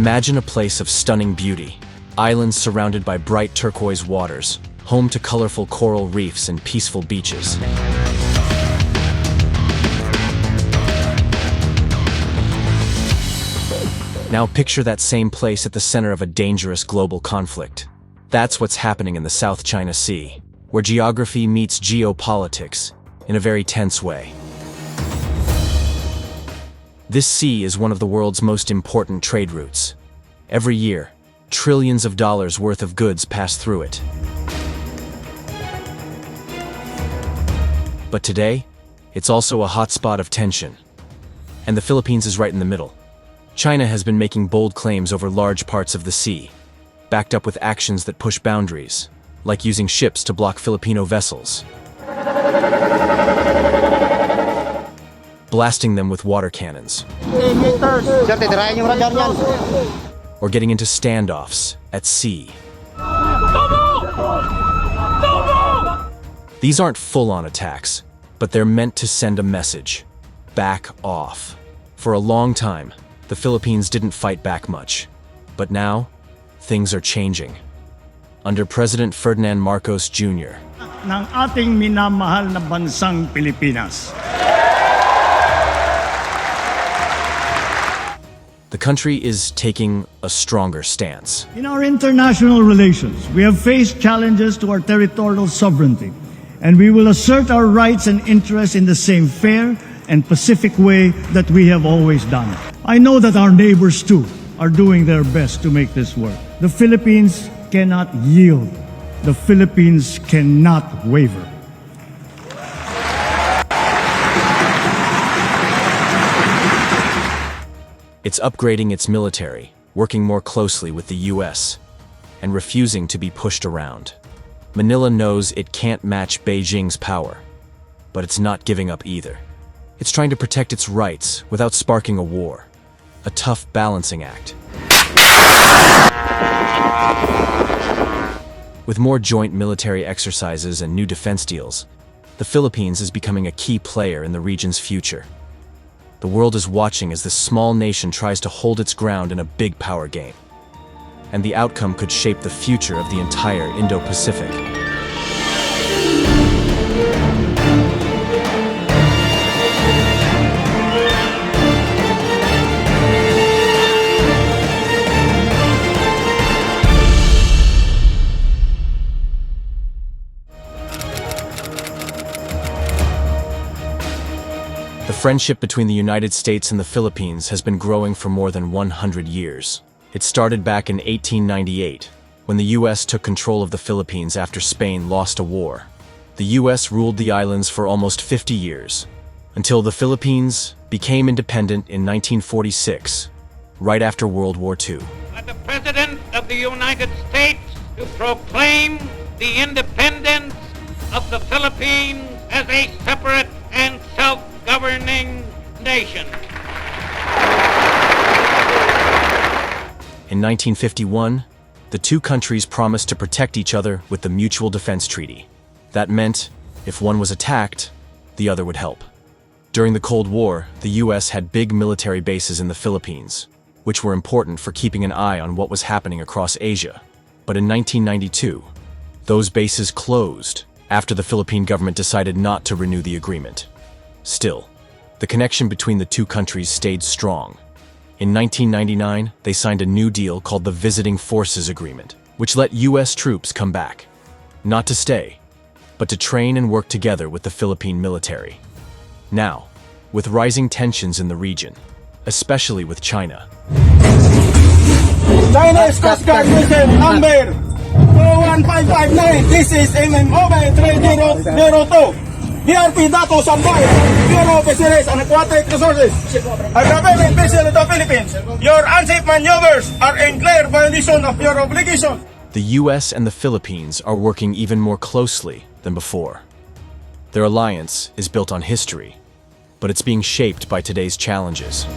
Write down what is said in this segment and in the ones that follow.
Imagine a place of stunning beauty, islands surrounded by bright turquoise waters, home to colorful coral reefs and peaceful beaches. Now picture that same place at the center of a dangerous global conflict. That's what's happening in the South China Sea, where geography meets geopolitics in a very tense way. This sea is one of the world's most important trade routes. Every year, trillions of dollars worth of goods pass through it. But today, it's also a hotspot of tension. And the Philippines is right in the middle. China has been making bold claims over large parts of the sea, backed up with actions that push boundaries, like using ships to block Filipino vessels, blasting them with water cannons, or getting into standoffs at sea. These aren't full-on attacks, but they're meant to send a message: back off. For a long time, the Philippines didn't fight back much. But now, things are changing. Under President Ferdinand Marcos Jr. ng ating minamahal na bansang Pilipinas. The country is taking a stronger stance. In our international relations, we have faced challenges to our territorial sovereignty, and we will assert our rights and interests in the same fair and pacific way that we have always done. I know that our neighbors too are doing their best to make this work. The Philippines cannot yield. The Philippines cannot waver. It's upgrading its military, working more closely with the US, and refusing to be pushed around. Manila knows it can't match Beijing's power, but it's not giving up either. It's trying to protect its rights without sparking a war, a tough balancing act. With more joint military exercises and new defense deals, the Philippines is becoming a key player in the region's future. The world is watching as this small nation tries to hold its ground in a big power game. And the outcome could shape the future of the entire Indo-Pacific. The friendship between the United States and the Philippines has been growing for more than 100 years. It started back in 1898, when the US took control of the Philippines after Spain lost a war. The US ruled the islands for almost 50 years, until the Philippines became independent in 1946, right after World War II. By the President of the United States to proclaim the independence of the Philippines as a separate and self-governing nation. In 1951, the two countries promised to protect each other with the Mutual Defense Treaty. That meant, if one was attacked, the other would help. During the Cold War, the US had big military bases in the Philippines, which were important for keeping an eye on what was happening across Asia. But in 1992, those bases closed after the Philippine government decided not to renew the agreement. Still, the connection between the two countries stayed strong. In 1999, they signed a new deal called the Visiting Forces Agreement, which let US troops come back, not to stay, but to train and work together with the Philippine military. Now, with rising tensions in the region, especially with China, Chinese Coast Guard vessel number 21559. This is MMOB 3002. DRP Dato Sambay, Bureau of Fisheries and Aquatic Resources. Aggravated vessel of the Philippines. Your unsafe maneuvers are in clear violation of your obligation. the US and the Philippines are working even more closely than before. Their alliance is built on history, but it's being shaped by today's challenges.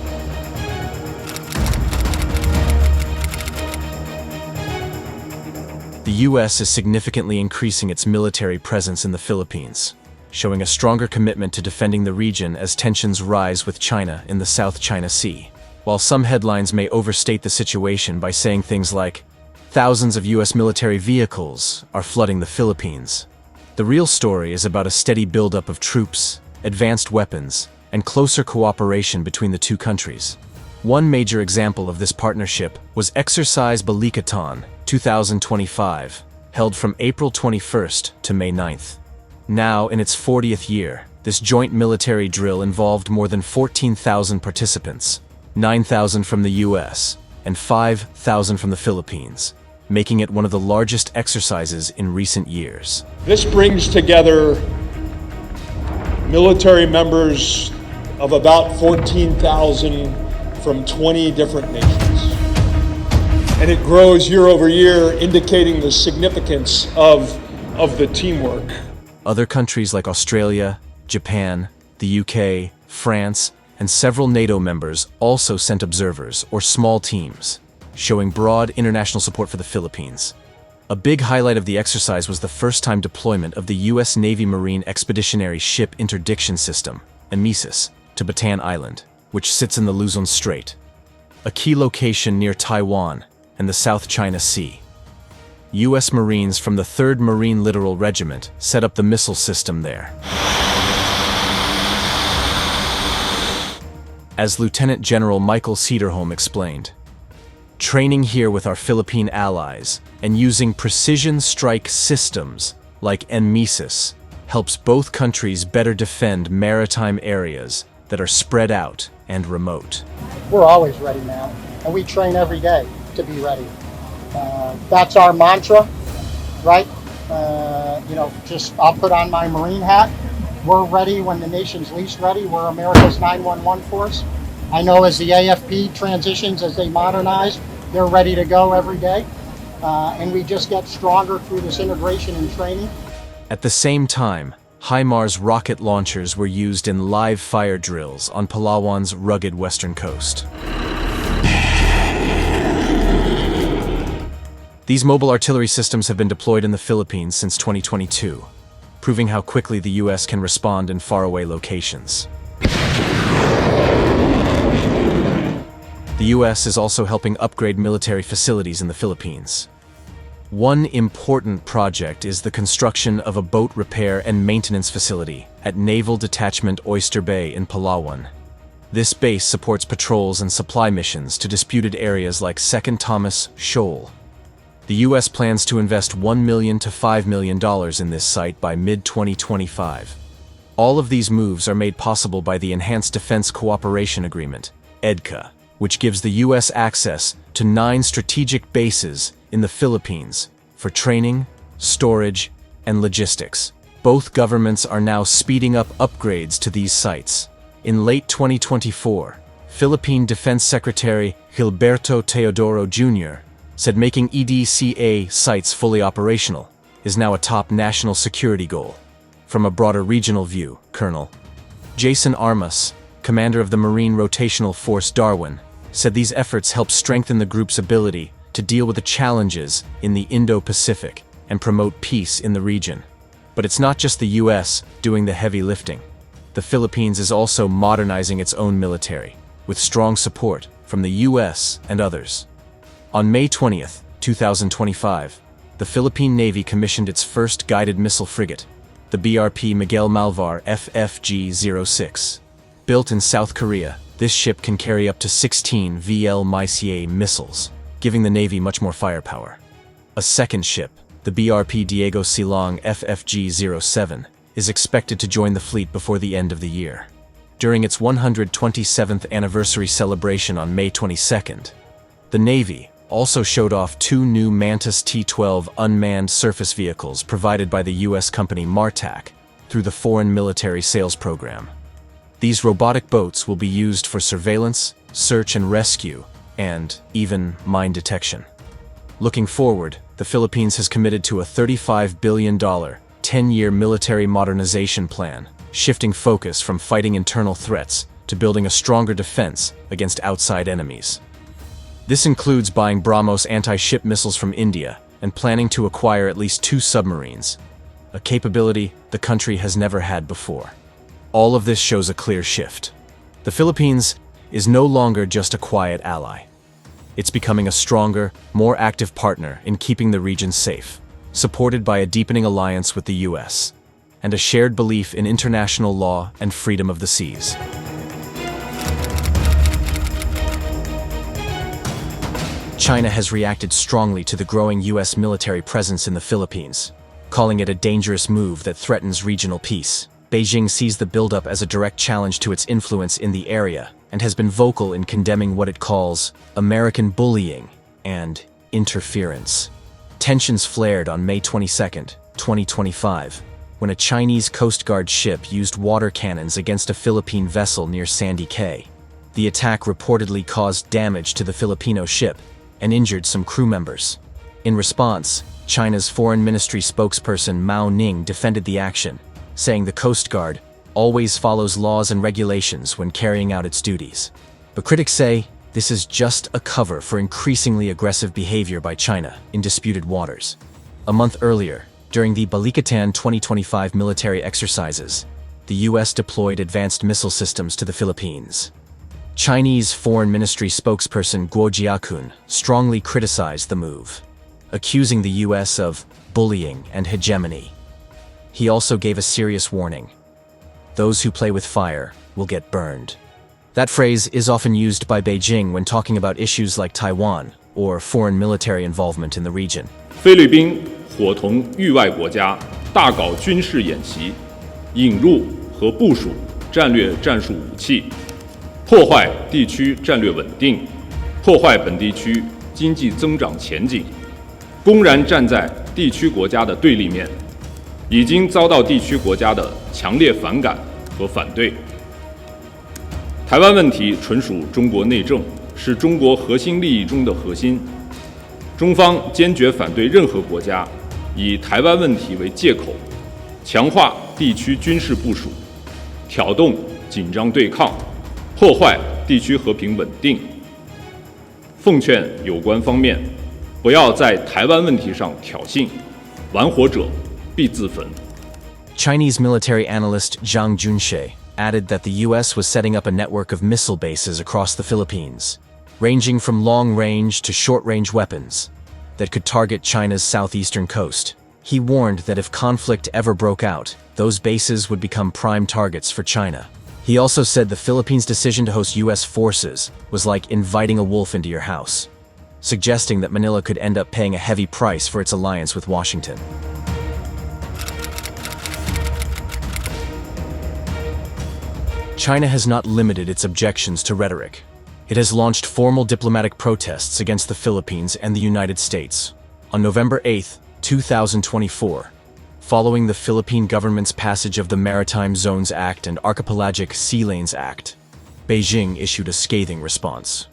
The US is significantly increasing its military presence in the Philippines, showing a stronger commitment to defending the region as tensions rise with China in the South China Sea. While some headlines may overstate the situation by saying things like, thousands of US military vehicles are flooding the Philippines, the real story is about a steady buildup of troops, advanced weapons, and closer cooperation between the two countries. One major example of this partnership was Exercise Balikatan 2025, held from April 21st to May 9th. Now, in its 40th year, this joint military drill involved more than 14,000 participants, 9,000 from the US, and 5,000 from the Philippines, making it one of the largest exercises in recent years. This brings together military members of about 14,000 from 20 different nations. And it grows year over year, indicating the significance of the teamwork. Other countries like Australia, Japan, the UK, France, and several NATO members also sent observers or small teams, showing broad international support for the Philippines. A big highlight of the exercise was the first-time deployment of the U.S. Navy Marine Expeditionary Ship Interdiction System, EMISIS, to Bataan Island, which sits in the Luzon Strait, a key location near Taiwan and the South China Sea. U.S. Marines from the 3rd Marine Littoral Regiment set up the missile system there. As Lieutenant General Michael Cederholm explained, training here with our Philippine allies and using precision strike systems like EMISIS helps both countries better defend maritime areas that are spread out and remote. We're always ready, man, and we train every day to be ready. That's our mantra, right? I'll put on my Marine hat. We're ready when the nation's least ready. We're America's 911 force. I know as the AFP transitions, as they modernize, they're ready to go every day. And we just get stronger through this integration and training. At the same time, HIMARS rocket launchers were used in live fire drills on Palawan's rugged western coast. These mobile artillery systems have been deployed in the Philippines since 2022, proving how quickly the U.S. can respond in faraway locations. The U.S. is also helping upgrade military facilities in the Philippines. One important project is the construction of a boat repair and maintenance facility at Naval Detachment Oyster Bay in Palawan. This base supports patrols and supply missions to disputed areas like Second Thomas Shoal. The U.S. plans to invest $1 million to $5 million in this site by mid-2025. All of these moves are made possible by the Enhanced Defense Cooperation Agreement, EDCA, which gives the U.S. access to 9 strategic bases in the Philippines for training, storage, and logistics. Both governments are now speeding up upgrades to these sites. In late 2024, Philippine Defense Secretary Gilberto Teodoro Jr. said making EDCA sites fully operational is now a top national security goal. From a broader regional view, Colonel Jason Armas, commander of the Marine Rotational Force Darwin, said these efforts help strengthen the group's ability to deal with the challenges in the Indo-Pacific and promote peace in the region. But it's not just the U.S. doing the heavy lifting. The Philippines is also modernizing its own military, with strong support from the U.S. and others. On May 20th, 2025, the Philippine Navy commissioned its first guided missile frigate, the BRP Miguel Malvar FFG-06. Built in South Korea, this ship can carry up to 16 VL-MICA missiles, giving the Navy much more firepower. A second ship, the BRP Diego Silong FFG-07, is expected to join the fleet before the end of the year. During its 127th anniversary celebration on May 22nd, the Navy also showed off 2 new Mantis T-12 unmanned surface vehicles provided by the U.S. company Martac through the Foreign Military Sales Program. These robotic boats will be used for surveillance, search and rescue, and even mine detection. Looking forward, the Philippines has committed to a $35 billion, 10-year military modernization plan, shifting focus from fighting internal threats to building a stronger defense against outside enemies. This includes buying BrahMos anti-ship missiles from India and planning to acquire at least 2 submarines, a capability the country has never had before. All of this shows a clear shift. The Philippines is no longer just a quiet ally. It's becoming a stronger, more active partner in keeping the region safe, supported by a deepening alliance with the US, and a shared belief in international law and freedom of the seas. China has reacted strongly to the growing US military presence in the Philippines, calling it a dangerous move that threatens regional peace. Beijing sees the buildup as a direct challenge to its influence in the area and has been vocal in condemning what it calls American bullying and interference. Tensions flared on May 22, 2025, when a Chinese Coast Guard ship used water cannons against a Philippine vessel near Sandy Cay. The attack reportedly caused damage to the Filipino ship and injured some crew members. In response, China's Foreign Ministry spokesperson Mao Ning defended the action, saying the Coast Guard always follows laws and regulations when carrying out its duties. But critics say this is just a cover for increasingly aggressive behavior by China in disputed waters. A month earlier, during the Balikatan 2025 military exercises, the US deployed advanced missile systems to the Philippines. Chinese Foreign Ministry spokesperson Guo Jiakun strongly criticized the move, accusing the US of bullying and hegemony. He also gave a serious warning: those who play with fire will get burned. That phrase is often used by Beijing when talking about issues like Taiwan or foreign military involvement in the region. 菲律宾伙同域外国家大搞军事演习，引入和部署战略战术武器，破坏地区战略稳定，破坏本地区经济增长前景，公然站在地区国家的对立面，已经遭到地区国家的强烈反感和反对。台湾问题纯属中国内政，是中国核心利益中的核心。中方坚决反对任何国家以台湾问题为借口，强化地区军事部署，挑动紧张对抗，破坏地区和平稳定。奉劝有关方面不要在台湾问题上挑衅，玩火者必自焚。 Chinese military analyst Zhang Junshe added that the US was setting up a network of missile bases across the Philippines, ranging from long-range to short-range weapons that could target China's southeastern coast. He warned that if conflict ever broke out, those bases would become prime targets for China. He also said the Philippines' decision to host US forces was like inviting a wolf into your house, suggesting that Manila could end up paying a heavy price for its alliance with Washington. China has not limited its objections to rhetoric. It has launched formal diplomatic protests against the Philippines and the United States. On November 8, 2024, following the Philippine government's passage of the Maritime Zones Act and Archipelagic Sea Lanes Act, Beijing issued a scathing response.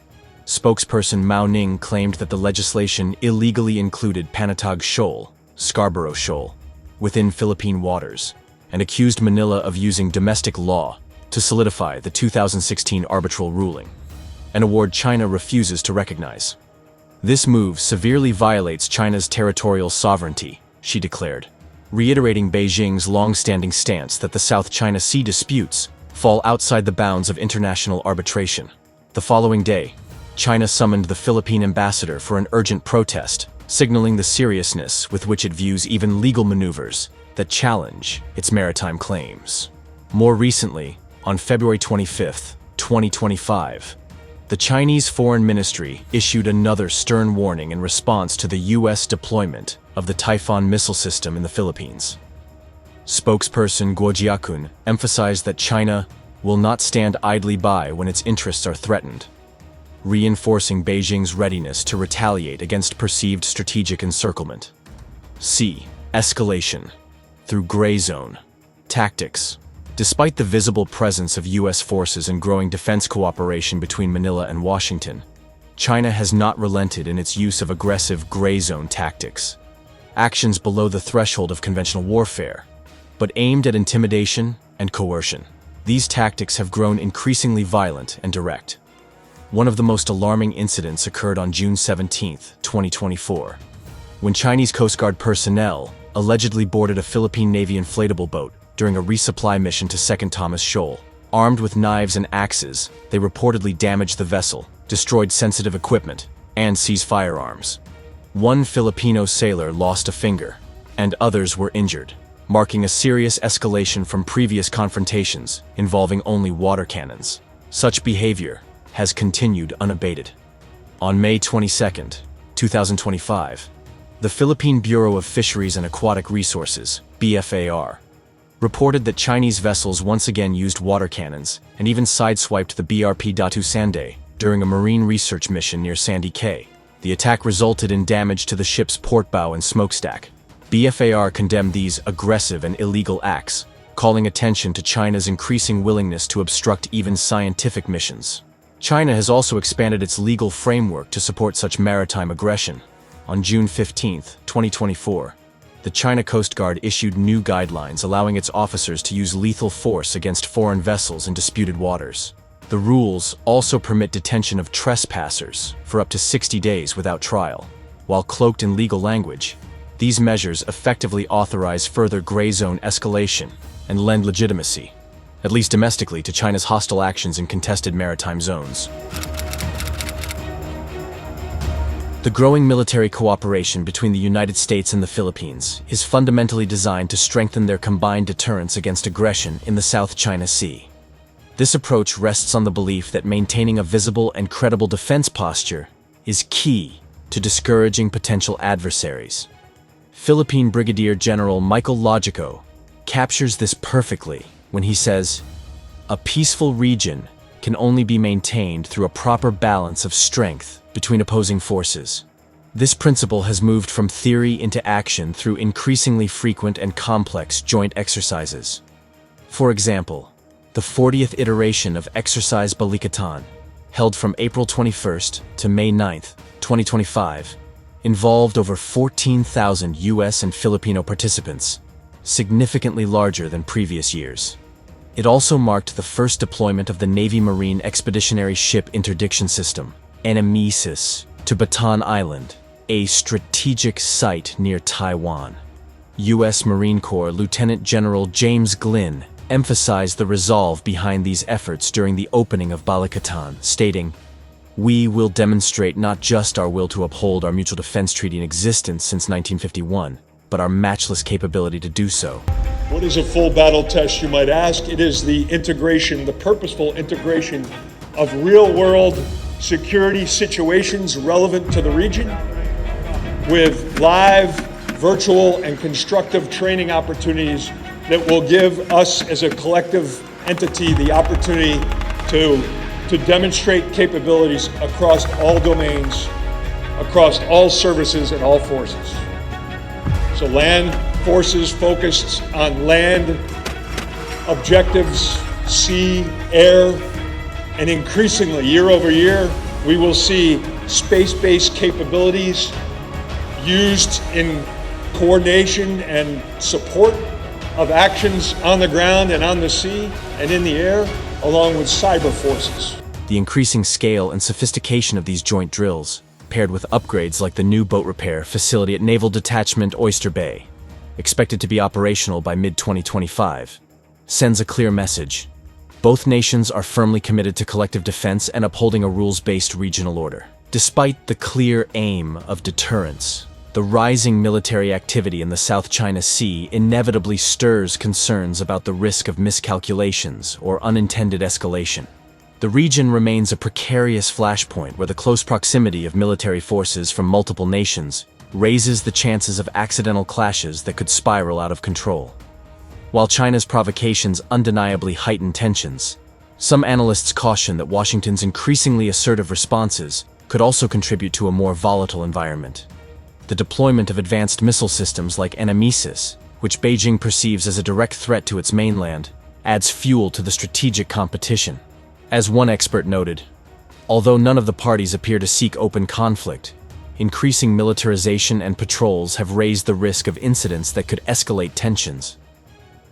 Spokesperson Mao Ning claimed that the legislation illegally included Panatag Shoal, Scarborough Shoal, within Philippine waters, and accused Manila of using domestic law to solidify the 2016 arbitral ruling, an award China refuses to recognize. This move severely violates China's territorial sovereignty, she declared, reiterating Beijing's long-standing stance that the South China Sea disputes fall outside the bounds of international arbitration. The following day, China summoned the Philippine ambassador for an urgent protest, signaling the seriousness with which it views even legal maneuvers that challenge its maritime claims. More recently, on February 25, 2025, the Chinese Foreign Ministry issued another stern warning in response to the US deployment of the Typhoon missile system in the Philippines. Spokesperson Guo Jiakun emphasized that China will not stand idly by when its interests are threatened, reinforcing Beijing's readiness to retaliate against perceived strategic encirclement. C. Escalation through gray zone tactics. Despite the visible presence of US forces and growing defense cooperation between Manila and Washington, China has not relented in its use of aggressive gray zone tactics, actions below the threshold of conventional warfare, but aimed at intimidation and coercion. These tactics have grown increasingly violent and direct. One of the most alarming incidents occurred on June 17, 2024, when Chinese Coast Guard personnel allegedly boarded a Philippine Navy inflatable boat during a resupply mission to 2nd Thomas Shoal, Armed with knives and axes, they reportedly damaged the vessel, destroyed sensitive equipment, and seized firearms. One Filipino sailor lost a finger, and others were injured, marking a serious escalation from previous confrontations involving only water cannons. Such behavior has continued unabated. On May 22, 2025, the Philippine Bureau of Fisheries and Aquatic Resources, BFAR, reported that Chinese vessels once again used water cannons and even sideswiped the BRP Datu Sanday during a marine research mission near Sandy Cay. The attack resulted in damage to the ship's port bow and smokestack. BFAR condemned these aggressive and illegal acts, calling attention to China's increasing willingness to obstruct even scientific missions. China has also expanded its legal framework to support such maritime aggression. On June 15, 2024, the China Coast Guard issued new guidelines allowing its officers to use lethal force against foreign vessels in disputed waters. The rules also permit detention of trespassers for up to 60 days without trial. While cloaked in legal language, these measures effectively authorize further gray zone escalation and lend legitimacy, at least domestically, to China's hostile actions in contested maritime zones. The growing military cooperation between the United States and the Philippines is fundamentally designed to strengthen their combined deterrence against aggression in the South China Sea. This approach rests on the belief that maintaining a visible and credible defense posture is key to discouraging potential adversaries. Philippine Brigadier General Michael Logico captures this perfectly when he says, "A peaceful region can only be maintained through a proper balance of strength between opposing forces." This principle has moved from theory into action through increasingly frequent and complex joint exercises. For example, the 40th iteration of Exercise Balikatan, held from April 21st to May 9th, 2025, involved over 14,000 US and Filipino participants, significantly larger than previous years. It also marked the first deployment of the Navy Marine Expeditionary Ship Interdiction System, NMESIS, to Bataan Island, a strategic site near Taiwan. U.S. Marine Corps Lieutenant General James Glynn emphasized the resolve behind these efforts during the opening of Balikatan, stating, "We will demonstrate not just our will to uphold our mutual defense treaty in existence since 1951, but our matchless capability to do so." What is a full battle test, you might ask? It is the integration, the purposeful integration of real-world security situations relevant to the region with live, virtual, and constructive training opportunities that will give us as a collective entity the opportunity to demonstrate capabilities across all domains, across all services and all forces. So land forces focused on land objectives, sea, air, and increasingly, year over year, we will see space-based capabilities used in coordination and support of actions on the ground and on the sea and in the air, along with cyber forces. The increasing scale and sophistication of these joint drills, paired with upgrades like the new boat repair facility at Naval Detachment Oyster Bay, expected to be operational by mid-2025, sends a clear message. Both nations are firmly committed to collective defense and upholding a rules-based regional order. Despite the clear aim of deterrence, the rising military activity in the South China Sea inevitably stirs concerns about the risk of miscalculations or unintended escalation. The region remains a precarious flashpoint where the close proximity of military forces from multiple nations raises the chances of accidental clashes that could spiral out of control. While China's provocations undeniably heighten tensions, some analysts caution that Washington's increasingly assertive responses could also contribute to a more volatile environment. The deployment of advanced missile systems like NMESIS, which Beijing perceives as a direct threat to its mainland, adds fuel to the strategic competition. As one expert noted, although none of the parties appear to seek open conflict, increasing militarization and patrols have raised the risk of incidents that could escalate tensions.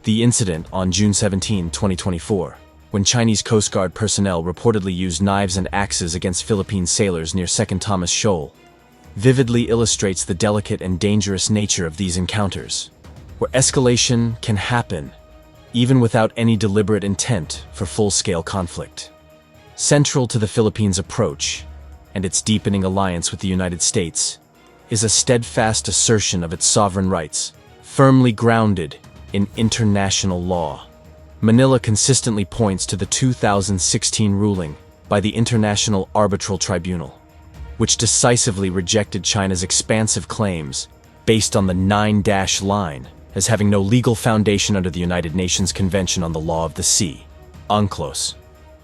The incident on June 17, 2024, when Chinese Coast Guard personnel reportedly used knives and axes against Philippine sailors near Second Thomas Shoal, vividly illustrates the delicate and dangerous nature of these encounters, where escalation can happen, even without any deliberate intent for full-scale conflict. Central to the Philippines' approach, and its deepening alliance with the United States, is a steadfast assertion of its sovereign rights, firmly grounded in international law. Manila consistently points to the 2016 ruling by the International Arbitral Tribunal, which decisively rejected China's expansive claims based on the 9-dash line as having no legal foundation under the United Nations Convention on the Law of the Sea, UNCLOS.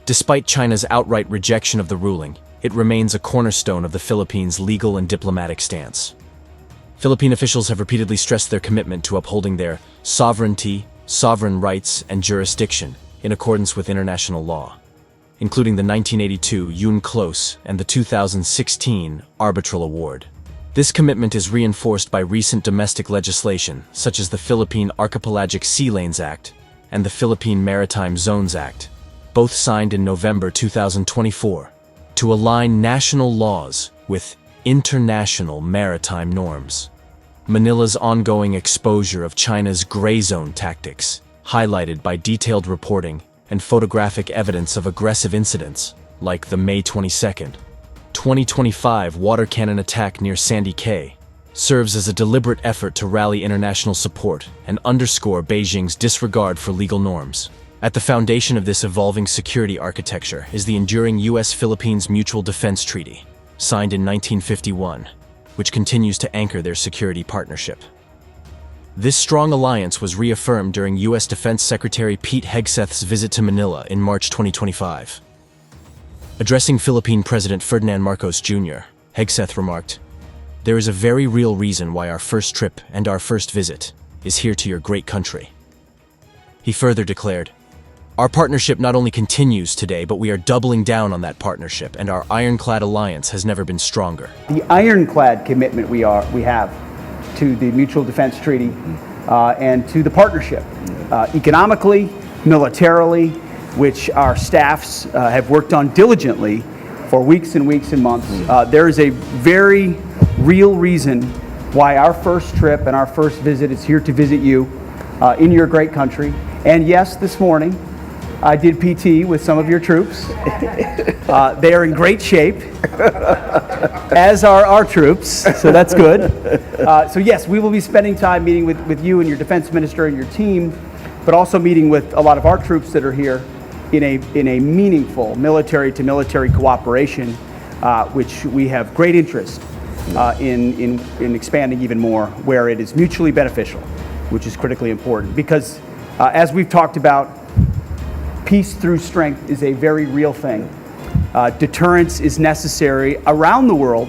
Despite China's outright rejection of the ruling, it remains a cornerstone of the Philippines' legal and diplomatic stance. Philippine officials have repeatedly stressed their commitment to upholding their sovereignty, sovereign rights, and jurisdiction in accordance with international law, including the 1982 UNCLOS and the 2016 Arbitral Award. This commitment is reinforced by recent domestic legislation, such as the Philippine Archipelagic Sea Lanes Act and the Philippine Maritime Zones Act, both signed in November 2024, to align national laws with international maritime norms. Manila's ongoing exposure of China's gray zone tactics, highlighted by detailed reporting and photographic evidence of aggressive incidents, like the May 22, 2025 water cannon attack near Sandy Cay, serves as a deliberate effort to rally international support and underscore Beijing's disregard for legal norms. At the foundation of this evolving security architecture is the enduring U.S.-Philippines Mutual Defense Treaty, signed in 1951, which continues to anchor their security partnership. This strong alliance was reaffirmed during U.S. Defense Secretary Pete Hegseth's visit to Manila in March 2025. Addressing Philippine President Ferdinand Marcos Jr., Hegseth remarked, "There is a very real reason why our first trip and our first visit is here to your great country." He further declared, "Our partnership not only continues today, but we are doubling down on that partnership, and our ironclad alliance has never been stronger." The ironclad commitment we have to the Mutual Defense Treaty and to the partnership, economically, militarily, which our staffs have worked on diligently for weeks and weeks and months. There is a very real reason why our first trip and our first visit is here to visit you in your great country. And yes, this morning, I did PT with some of your troops. They are in great shape, as are our troops, so that's good. So yes, we will be spending time meeting with you and your defense minister and your team, but also meeting with a lot of our troops that are here in a meaningful military-to-military cooperation, which we have great interest in expanding even more, where it is mutually beneficial, which is critically important. Because as we've talked about, peace through strength is a very real thing. Deterrence is necessary around the world.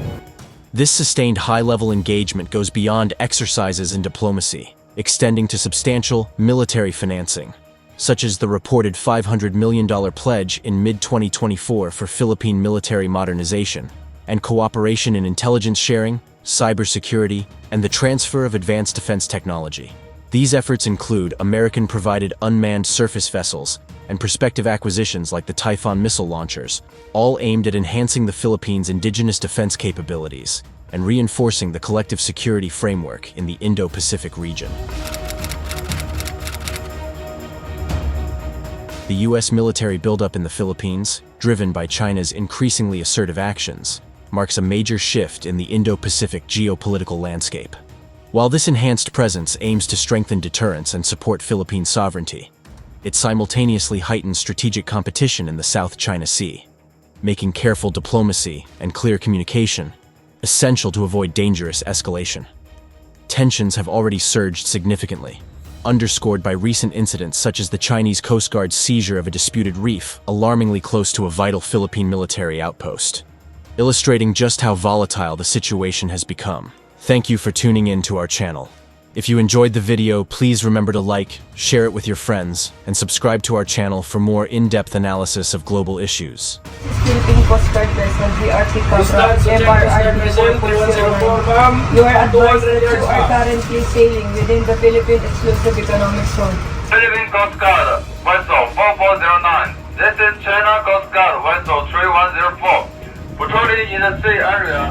This sustained high-level engagement goes beyond exercises in diplomacy, extending to substantial military financing, such as the reported $500 million pledge in mid-2024 for Philippine military modernization, and cooperation in intelligence sharing, cybersecurity, and the transfer of advanced defense technology. These efforts include American-provided unmanned surface vessels and prospective acquisitions like the Typhoon missile launchers, all aimed at enhancing the Philippines' indigenous defense capabilities and reinforcing the collective security framework in the Indo-Pacific region. The U.S. military buildup in the Philippines, driven by China's increasingly assertive actions, marks a major shift in the Indo-Pacific geopolitical landscape. While this enhanced presence aims to strengthen deterrence and support Philippine sovereignty, it simultaneously heightens strategic competition in the South China Sea, making careful diplomacy and clear communication essential to avoid dangerous escalation. Tensions have already surged significantly, underscored by recent incidents such as the Chinese Coast Guard's seizure of a disputed reef alarmingly close to a vital Philippine military outpost, illustrating just how volatile the situation has become. Thank you for tuning in to our channel. If you enjoyed the video, please remember to like, share it with your friends, and subscribe to our channel for more in-depth analysis of global issues. Philippine Coast Guard vessel VRP Cobra MRRD4.09. You are advised that you are currently sailing within the Philippine Exclusive Economic Zone. Philippine Coast Guard vessel 4409. This is China Coast Guard vessel 3104. Patrolling in the sea area.